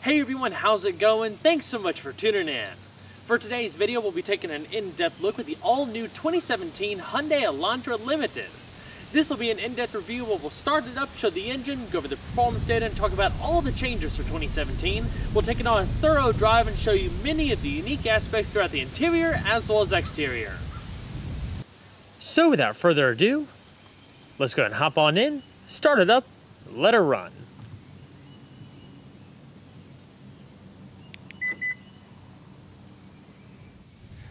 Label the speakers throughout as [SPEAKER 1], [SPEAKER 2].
[SPEAKER 1] Hey everyone, how's it going? Thanks so much for tuning in. For today's video, we'll be taking an in-depth look at the all-new 2017 Hyundai Elantra Limited. This will be an in-depth review where we'll start it up, show the engine, go over the performance data, and talk about all the changes for 2017. We'll take it on a thorough drive and show you many of the unique aspects throughout the interior as well as exterior. So without further ado, let's go ahead and hop on in, start it up, let her run.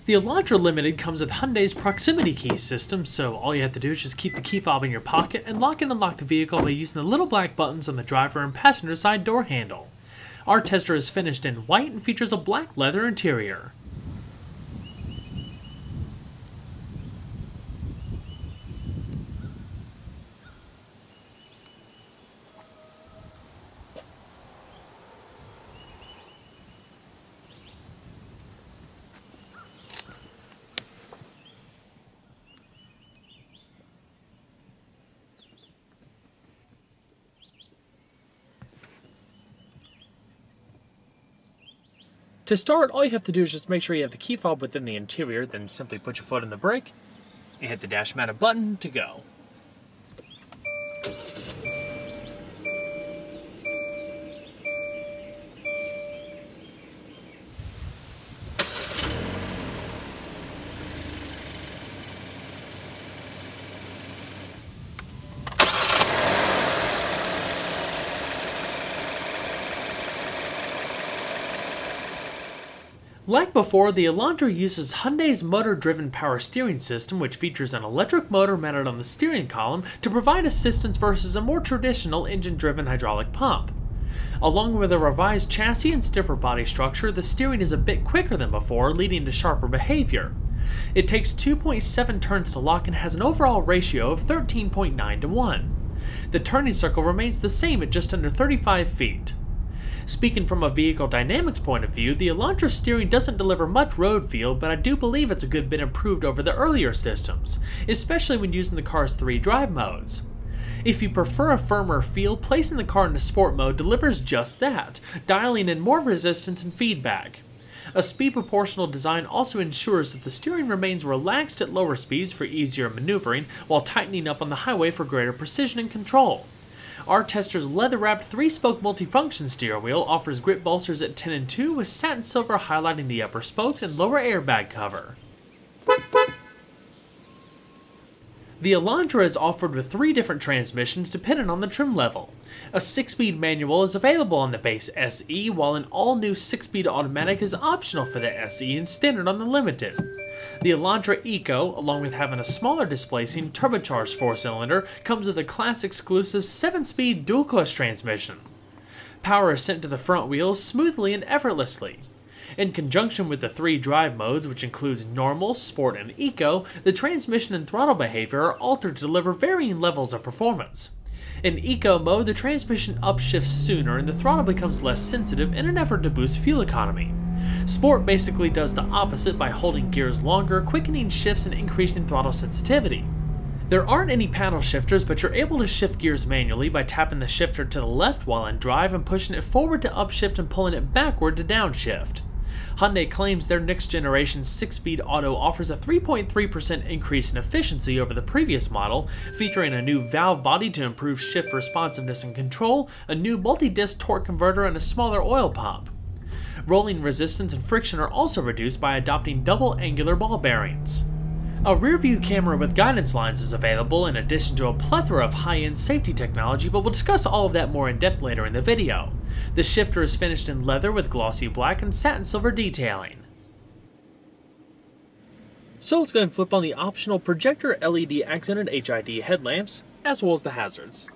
[SPEAKER 1] The Elantra Limited comes with Hyundai's proximity key system, so all you have to do is just keep the key fob in your pocket and lock and unlock the vehicle by using the little black buttons on the driver and passenger side door handle. Our tester is finished in white and features a black leather interior. To start, all you have to do is just make sure you have the key fob within the interior, then simply put your foot on the brake and hit the dash mounted button to go. Like before, the Elantra uses Hyundai's motor-driven power steering system, which features an electric motor mounted on the steering column to provide assistance versus a more traditional engine-driven hydraulic pump. Along with a revised chassis and stiffer body structure, the steering is a bit quicker than before, leading to sharper behavior. It takes 2.7 turns to lock and has an overall ratio of 13.9 to 1. The turning circle remains the same at just under 35 feet. Speaking from a vehicle dynamics point of view, the Elantra steering doesn't deliver much road feel, but I do believe it's a good bit improved over the earlier systems, especially when using the car's 3 drive modes. If you prefer a firmer feel, placing the car into sport mode delivers just that, dialing in more resistance and feedback. A speed proportional design also ensures that the steering remains relaxed at lower speeds for easier maneuvering, while tightening up on the highway for greater precision and control. Our tester's leather-wrapped 3-spoke multifunction steering wheel offers grip bolsters at 10 and 2 with satin silver highlighting the upper spokes and lower airbag cover. The Elantra is offered with 3 different transmissions depending on the trim level. A 6-speed manual is available on the base SE, while an all-new 6-speed automatic is optional for the SE and standard on the Limited. The Elantra Eco, along with having a smaller displacing turbocharged 4-cylinder, comes with a class-exclusive 7-speed dual-clutch transmission. Power is sent to the front wheels smoothly and effortlessly. In conjunction with the 3 drive modes, which includes normal, sport, and eco, the transmission and throttle behavior are altered to deliver varying levels of performance. In eco mode, the transmission upshifts sooner and the throttle becomes less sensitive in an effort to boost fuel economy. Sport basically does the opposite by holding gears longer, quickening shifts and increasing throttle sensitivity. There aren't any paddle shifters, but you're able to shift gears manually by tapping the shifter to the left while in drive and pushing it forward to upshift and pulling it backward to downshift. Hyundai claims their next generation 6-speed auto offers a 3.3% increase in efficiency over the previous model, featuring a new valve body to improve shift responsiveness and control, a new multi-disc torque converter, and a smaller oil pump. Rolling resistance and friction are also reduced by adopting double angular ball bearings. A rear-view camera with guidance lines is available in addition to a plethora of high-end safety technology, but we'll discuss all of that more in depth later in the video. The shifter is finished in leather with glossy black and satin silver detailing. So let's go ahead and flip on the optional projector LED accented HID headlamps, as well as the hazards.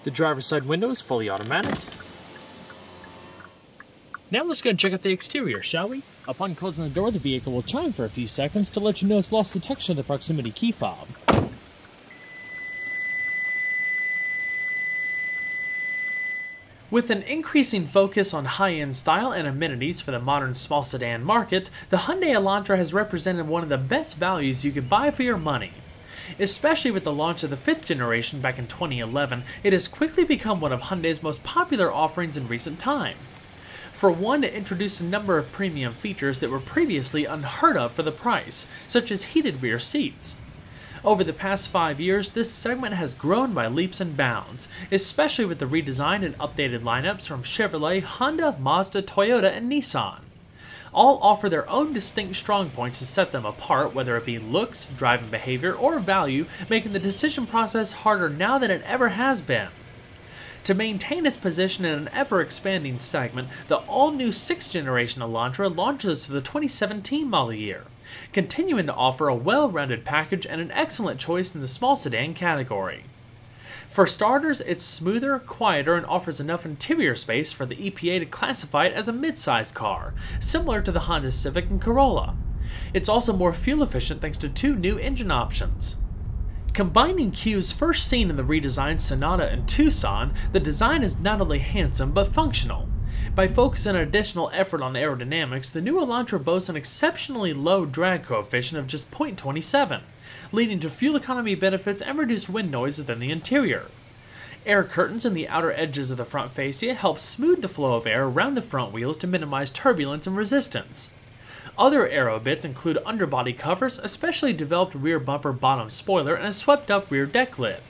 [SPEAKER 1] The driver's side window is fully automatic. Now let's go and check out the exterior, shall we? Upon closing the door, the vehicle will chime for a few seconds to let you know it's lost detection of the proximity key fob. With an increasing focus on high-end style and amenities for the modern small sedan market, the Hyundai Elantra has represented one of the best values you could buy for your money. Especially with the launch of the 5th generation back in 2011, it has quickly become one of Hyundai's most popular offerings in recent time. For one, it introduced a number of premium features that were previously unheard of for the price, such as heated rear seats. Over the past 5 years, this segment has grown by leaps and bounds, especially with the redesigned and updated lineups from Chevrolet, Honda, Mazda, Toyota, and Nissan. All offer their own distinct strong points to set them apart, whether it be looks, driving behavior, or value, making the decision process harder now than it ever has been. To maintain its position in an ever-expanding segment, the all-new 6th generation Elantra launches for the 2017 model year, continuing to offer a well-rounded package and an excellent choice in the small sedan category. For starters, it's smoother, quieter, and offers enough interior space for the EPA to classify it as a mid-size car, similar to the Honda Civic and Corolla. It's also more fuel efficient thanks to 2 new engine options. Combining Q's first seen in the redesigned Sonata and Tucson, the design is not only handsome but functional. By focusing additional effort on aerodynamics, the new Elantra boasts an exceptionally low drag coefficient of just 0.27, leading to fuel economy benefits and reduced wind noise within the interior. Air curtains in the outer edges of the front fascia help smooth the flow of air around the front wheels to minimize turbulence and resistance. Other aero bits include underbody covers, a specially developed rear bumper bottom spoiler, and a swept-up rear deck lid.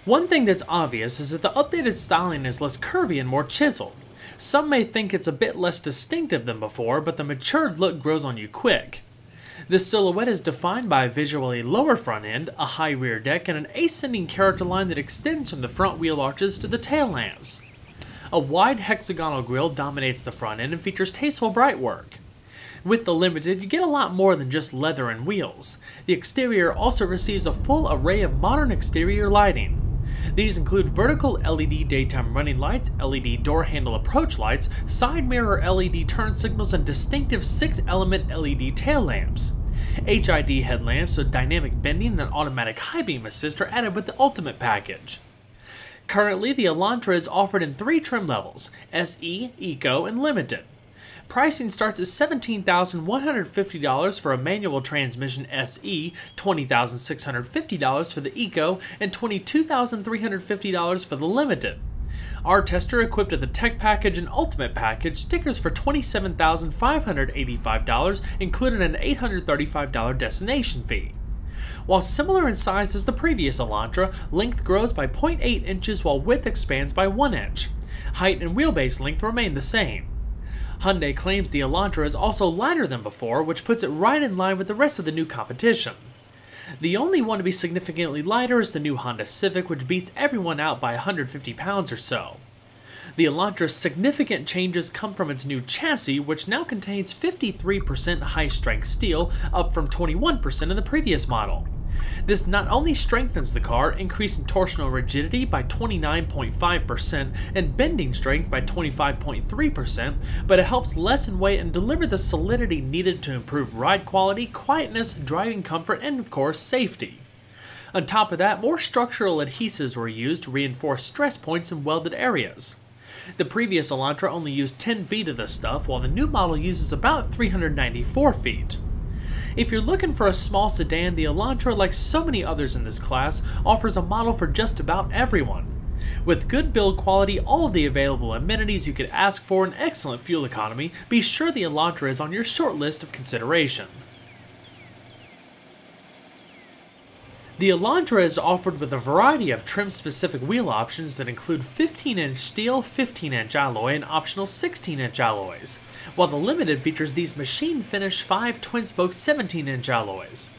[SPEAKER 1] One thing that's obvious is that the updated styling is less curvy and more chiseled. Some may think it's a bit less distinctive than before, but the matured look grows on you quick. The silhouette is defined by a visually lower front end, a high rear deck, and an ascending character line that extends from the front wheel arches to the tail lamps. A wide hexagonal grille dominates the front end and features tasteful brightwork. With the Limited, you get a lot more than just leather and wheels. The exterior also receives a full array of modern exterior lighting. These include vertical LED daytime running lights, LED door handle approach lights, side mirror LED turn signals, and distinctive 6-element LED tail lamps. HID headlamps with dynamic bending and automatic high beam assist are added with the Ultimate package. Currently, the Elantra is offered in 3 trim levels: SE, Eco, and Limited. Pricing starts at $17,150 for a manual transmission SE, $20,650 for the Eco, and $22,350 for the Limited. Our tester equipped with the Tech Package and Ultimate Package stickers for $27,585, including an $835 destination fee. While similar in size as the previous Elantra, length grows by 0.8 inches while width expands by 1 inch. Height and wheelbase length remain the same. Hyundai claims the Elantra is also lighter than before, which puts it right in line with the rest of the new competition. The only one to be significantly lighter is the new Honda Civic, which beats everyone out by 150 pounds or so. The Elantra's significant changes come from its new chassis, which now contains 53% high-strength steel, up from 21% in the previous model. This not only strengthens the car, increasing torsional rigidity by 29.5% and bending strength by 25.3%, but it helps lessen weight and deliver the solidity needed to improve ride quality, quietness, driving comfort, and of course, safety. On top of that, more structural adhesives were used to reinforce stress points in welded areas. The previous Elantra only used 10 feet of this stuff, while the new model uses about 394 feet. If you're looking for a small sedan, the Elantra, like so many others in this class, offers a model for just about everyone. With good build quality, all of the available amenities you could ask for, and excellent fuel economy, be sure the Elantra is on your short list of consideration. The Elantra is offered with a variety of trim-specific wheel options that include 15-inch steel, 15-inch alloy, and optional 16-inch alloys, while the Limited features these machine-finished 5 twin-spoke 17-inch alloys.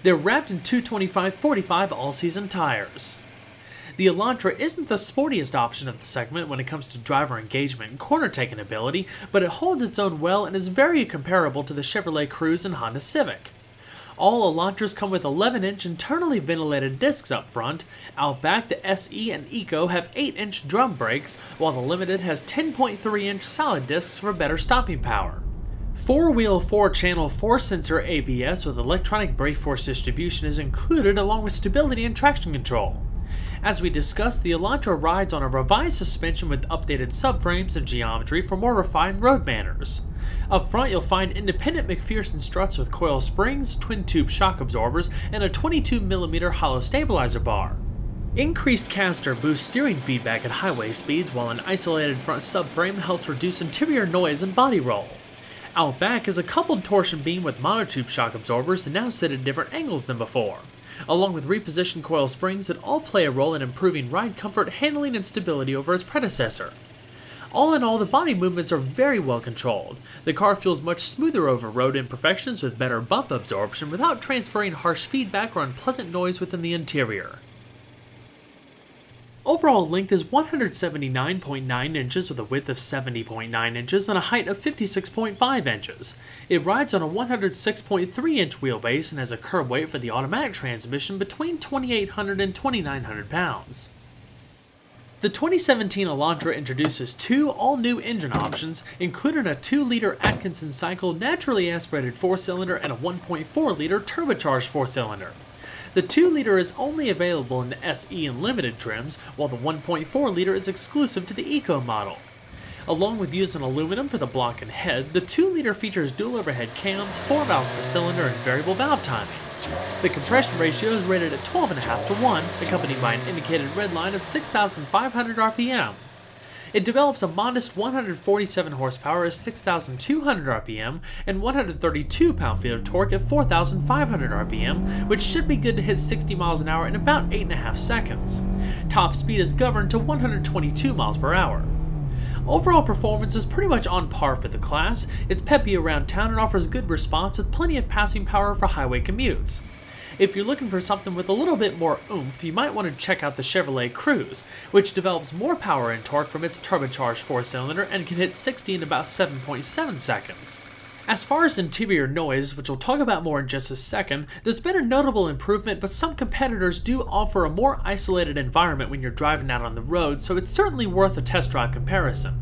[SPEAKER 1] They're wrapped in 225/45 all-season tires. The Elantra isn't the sportiest option of the segment when it comes to driver engagement and corner-taking ability, but it holds its own well and is very comparable to the Chevrolet Cruze and Honda Civic. All Elantras come with 11-inch internally ventilated discs up front. Out back, the SE and Eco have 8-inch drum brakes, while the Limited has 10.3-inch solid discs for better stopping power. 4-wheel 4-channel 4-sensor ABS with electronic brake force distribution is included, along with stability and traction control. As we discussed, the Elantra rides on a revised suspension with updated subframes and geometry for more refined road manners. Up front, you'll find independent McPherson struts with coil springs, twin-tube shock absorbers, and a 22mm hollow stabilizer bar. Increased caster boosts steering feedback at highway speeds, while an isolated front subframe helps reduce interior noise and body roll. Out back is a coupled torsion beam with monotube shock absorbers that now sit at different angles than before, along with repositioned coil springs that all play a role in improving ride comfort, handling, and stability over its predecessor. All in all, the body movements are very well controlled. The car feels much smoother over road imperfections with better bump absorption without transferring harsh feedback or unpleasant noise within the interior. Overall length is 179.9 inches with a width of 70.9 inches and a height of 56.5 inches. It rides on a 106.3 inch wheelbase and has a curb weight for the automatic transmission between 2,800 and 2,900 pounds. The 2017 Elantra introduces two all-new engine options, including a 2-liter Atkinson cycle naturally aspirated 4-cylinder and a 1.4-liter turbocharged 4-cylinder. The 2-liter is only available in the SE and Limited trims, while the 1.4-liter is exclusive to the Eco model. Along with using aluminum for the block and head, the 2-liter features dual overhead cams, 4 valves per cylinder, and variable valve timing. The compression ratio is rated at 12.5 to 1, accompanied by an indicated red line of 6,500 RPM. It develops a modest 147 horsepower at 6,200 RPM and 132 pound-feet of torque at 4,500 RPM, which should be good to hit 60 miles an hour in about 8.5 seconds. Top speed is governed to 122 miles per hour. Overall performance is pretty much on par for the class. It's peppy around town and offers good response with plenty of passing power for highway commutes. If you're looking for something with a little bit more oomph, you might want to check out the Chevrolet Cruze, which develops more power and torque from its turbocharged 4-cylinder and can hit 60 in about 7.7 seconds. As far as interior noise, which we'll talk about more in just a second, there's been a notable improvement, but some competitors do offer a more isolated environment when you're driving out on the road, so it's certainly worth a test drive comparison.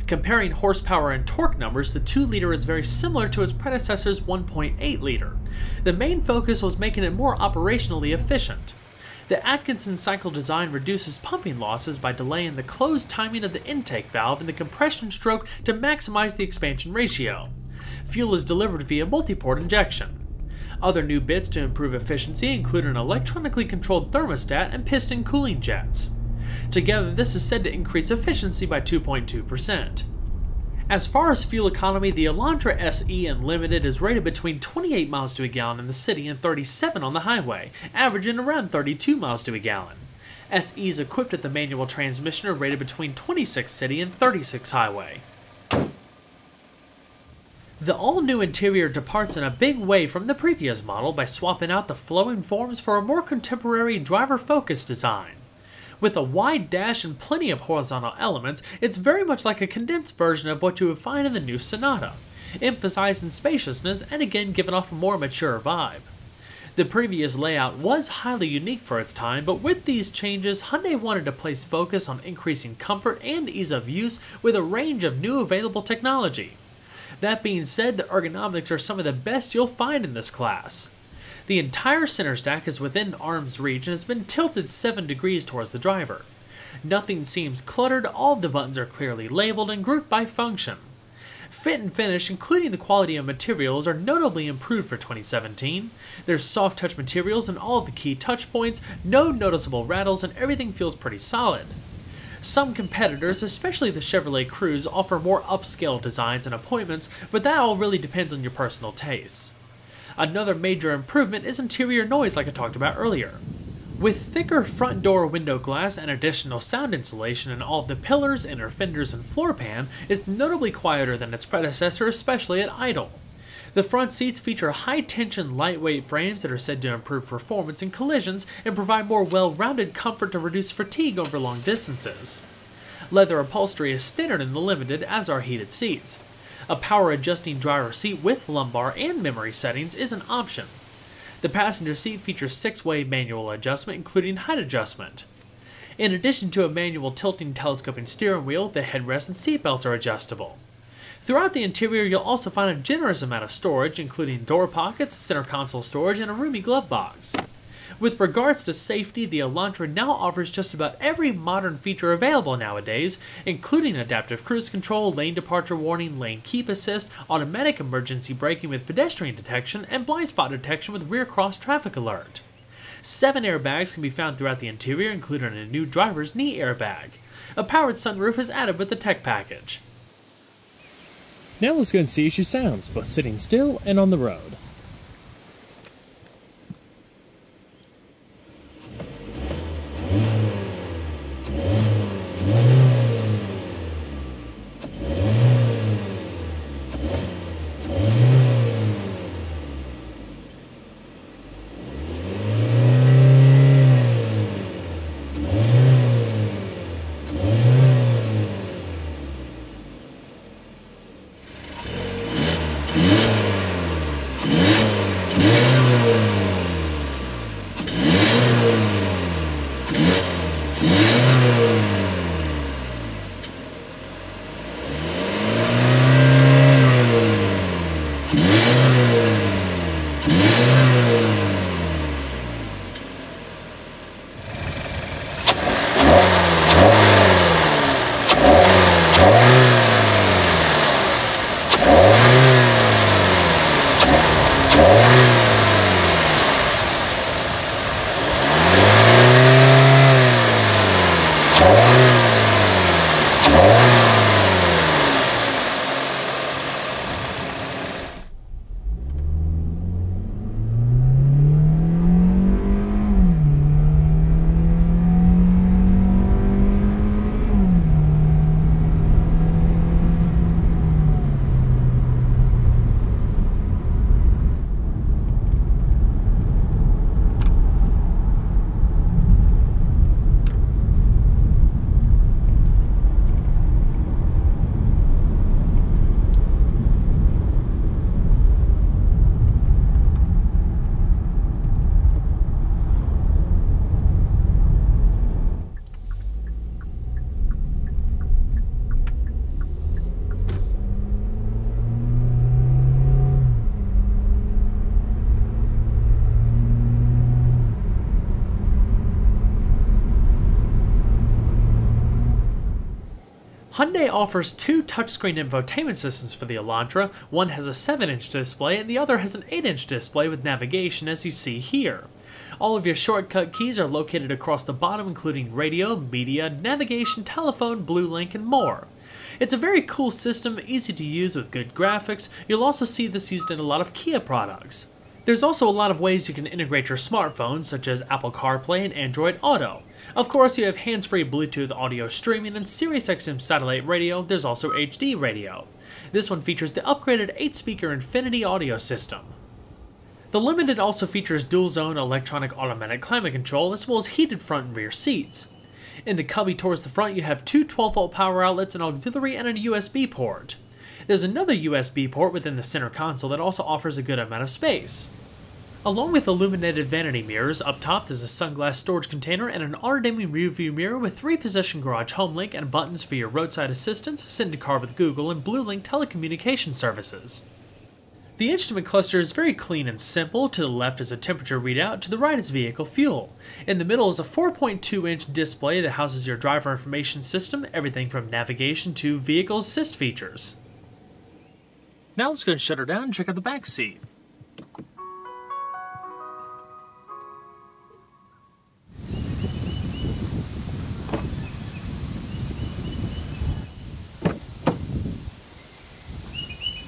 [SPEAKER 1] Comparing horsepower and torque numbers, the 2-liter is very similar to its predecessor's 1.8-liter. The main focus was making it more operationally efficient. The Atkinson cycle design reduces pumping losses by delaying the closed timing of the intake valve and the compression stroke to maximize the expansion ratio. Fuel is delivered via multi-port injection. Other new bits to improve efficiency include an electronically controlled thermostat and piston cooling jets. Together, this is said to increase efficiency by 2.2%. As far as fuel economy, the Elantra SE and Limited is rated between 28 miles to a gallon in the city and 37 on the highway, averaging around 32 miles to a gallon. SE is equipped with the manual transmission are rated between 26 city and 36 highway. The all-new interior departs in a big way from the previous model by swapping out the flowing forms for a more contemporary driver-focused design. With a wide dash and plenty of horizontal elements, it's very much like a condensed version of what you would find in the new Sonata, emphasizing spaciousness and again giving off a more mature vibe. The previous layout was highly unique for its time, but with these changes, Hyundai wanted to place focus on increasing comfort and ease of use with a range of new available technology. That being said, the ergonomics are some of the best you'll find in this class. The entire center stack is within arm's reach and has been tilted 7 degrees towards the driver. Nothing seems cluttered, all of the buttons are clearly labeled and grouped by function. Fit and finish, including the quality of materials, are notably improved for 2017. There's soft touch materials in all of the key touch points, no noticeable rattles, and everything feels pretty solid. Some competitors, especially the Chevrolet Cruze, offer more upscale designs and appointments, but that all really depends on your personal tastes. Another major improvement is interior noise like I talked about earlier. With thicker front door window glass and additional sound insulation in all of the pillars, inner fenders, and floor pan, it's notably quieter than its predecessor, especially at idle. The front seats feature high-tension, lightweight frames that are said to improve performance in collisions and provide more well-rounded comfort to reduce fatigue over long distances. Leather upholstery is standard in the Limited, as are heated seats. A power-adjusting driver seat with lumbar and memory settings is an option. The passenger seat features 6-way manual adjustment, including height adjustment. In addition to a manual tilting telescoping steering wheel, the headrest and seatbelts are adjustable. Throughout the interior, you'll also find a generous amount of storage, including door pockets, center console storage, and a roomy glove box. With regards to safety, the Elantra now offers just about every modern feature available nowadays, including adaptive cruise control, lane departure warning, lane keep assist, automatic emergency braking with pedestrian detection, and blind spot detection with rear cross traffic alert. 7 airbags can be found throughout the interior, including a new driver's knee airbag. A powered sunroof is added with the tech package.
[SPEAKER 2] Now let's go and see how she sounds, both sitting still and on the road.
[SPEAKER 1] Hyundai offers 2 touchscreen infotainment systems for the Elantra. One has a 7-inch display and the other has an 8-inch display with navigation, as you see here. All of your shortcut keys are located across the bottom, including radio, media, navigation, telephone, Blue Link, and more. It's a very cool system, easy to use with good graphics. You'll also see this used in a lot of Kia products. There's also a lot of ways you can integrate your smartphone, such as Apple CarPlay and Android Auto. Of course, you have hands-free Bluetooth audio streaming and SiriusXM satellite radio. There's also HD radio. This one features the upgraded 8-speaker Infinity audio system. The Limited also features dual-zone electronic automatic climate control, as well as heated front and rear seats. In the cubby towards the front, you have 2 12-volt power outlets, an auxiliary, and a USB port. There's another USB port within the center console that also offers a good amount of space. Along with illuminated vanity mirrors, up top there's a sunglass storage container and an auto-dimming rear-view mirror with 3-position garage home link and buttons for your roadside assistance, send to car with Google, and Blue Link telecommunication services. The instrument cluster is very clean and simple. To the left is a temperature readout, to the right is vehicle fuel. In the middle is a 4.2-inch display that houses your driver information system, everything from navigation to vehicle assist features.
[SPEAKER 2] Now let's go and shut her down and check out the back seat.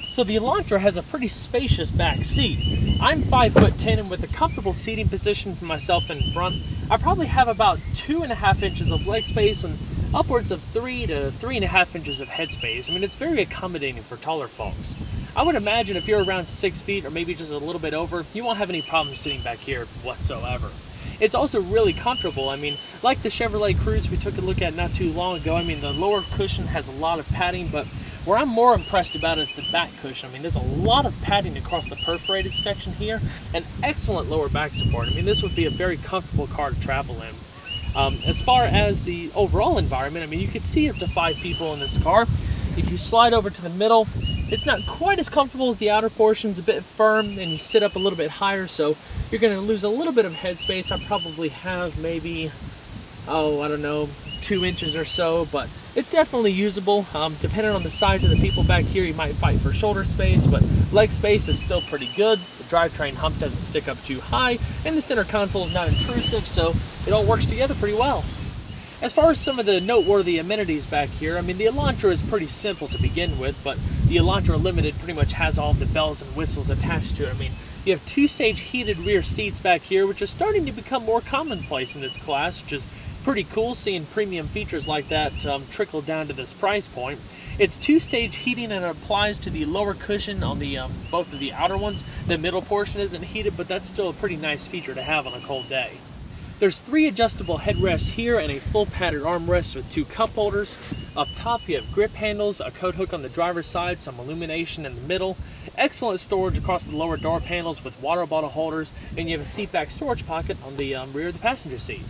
[SPEAKER 2] So the Elantra has a pretty spacious back seat. I'm 5'10" and with a comfortable seating position for myself in front, I probably have about 2.5 inches of leg space and upwards of 3 to 3.5 inches of head space. I mean, it's very accommodating for taller folks. I would imagine if you're around 6 feet or maybe just a little bit over, you won't have any problem sitting back here whatsoever. It's also really comfortable. I mean, like the Chevrolet Cruze we took a look at not too long ago, I mean, the lower cushion has a lot of padding, but where I'm more impressed about is the back cushion. I mean, there's a lot of padding across the perforated section here, and excellent lower back support. I mean, this would be a very comfortable car to travel in. As far as the overall environment, I mean, you could see up to 5 people in this car. If you slide over to the middle, it's not quite as comfortable as the outer portion. It's a bit firm, and you sit up a little bit higher, so You're going to lose a little bit of headspace. I probably have maybe, I don't know, 2 inches or so, but it's definitely usable. Depending on the size of the people back here, you might fight for shoulder space, but leg space is still pretty good. The drivetrain hump doesn't stick up too high, and the center console is not intrusive, so it all works together pretty well. As far as some of the noteworthy amenities back here, I mean, the Elantra is pretty simple to begin with, but the Elantra Limited pretty much has all the bells and whistles attached to it. I mean, you have 2-stage heated rear seats back here, which is starting to become more commonplace in this class, which is pretty cool seeing premium features like that trickle down to this price point. It's 2-stage heating, and it applies to the lower cushion on the both of the outer ones. The middle portion isn't heated, but that's still a pretty nice feature to have on a cold day. There's 3 adjustable headrests here and a full padded armrest with 2 cup holders. Up top you have grip handles, a coat hook on the driver's side, some illumination in the middle, excellent storage across the lower door panels with water bottle holders, and you have a seat back storage pocket on the rear of the passenger seat.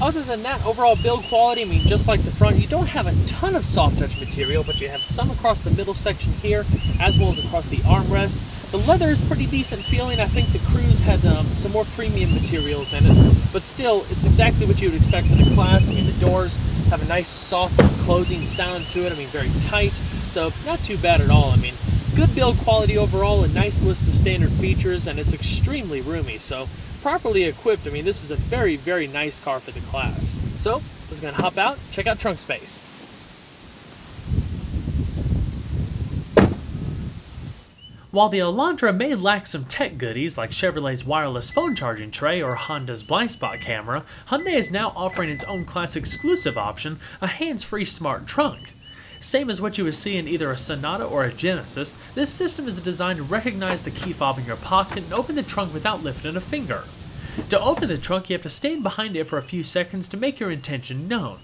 [SPEAKER 2] Other than that, overall build quality, I mean, just like the front, you don't have a ton of soft touch material, but you have some across the middle section here, as well as across the armrest. The leather is pretty decent feeling. I think the Cruise had some more premium materials in it, but still, it's exactly what you would expect from the class. I mean, the doors have a nice soft closing sound to it. I mean, very tight, so not too bad at all. I mean, good build quality overall, a nice list of standard features, and it's extremely roomy, so properly equipped, I mean, this is a very, very nice car for the class. So, let's go and hop out, check out trunk space.
[SPEAKER 1] While the Elantra may lack some tech goodies like Chevrolet's wireless phone charging tray or Honda's blind spot camera, Hyundai is now offering its own class exclusive option, a hands-free smart trunk. Same as what you would see in either a Sonata or a Genesis, this system is designed to recognize the key fob in your pocket and open the trunk without lifting a finger. To open the trunk, you have to stand behind it for a few seconds to make your intention known.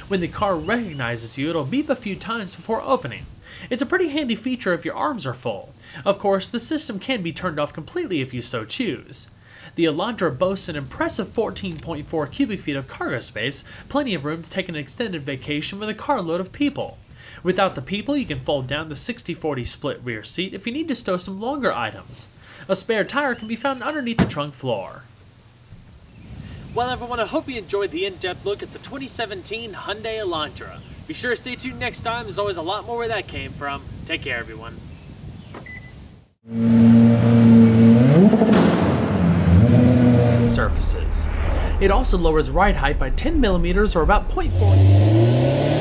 [SPEAKER 1] When the car recognizes you, it'll beep a few times before opening. It's a pretty handy feature if your arms are full. Of course, the system can be turned off completely if you so choose. The Elantra boasts an impressive 14.4 cubic feet of cargo space, plenty of room to take an extended vacation with a carload of people. Without the people, you can fold down the 60-40 split rear seat if you need to stow some longer items. A spare tire can be found underneath the trunk floor.
[SPEAKER 2] Well, everyone, I hope you enjoyed the in-depth look at the 2017 Hyundai Elantra. Be sure to stay tuned next time. There's always a lot more where that came from. Take care, everyone.
[SPEAKER 1] Surfaces. It also lowers ride height by 10 millimeters or about 0.4.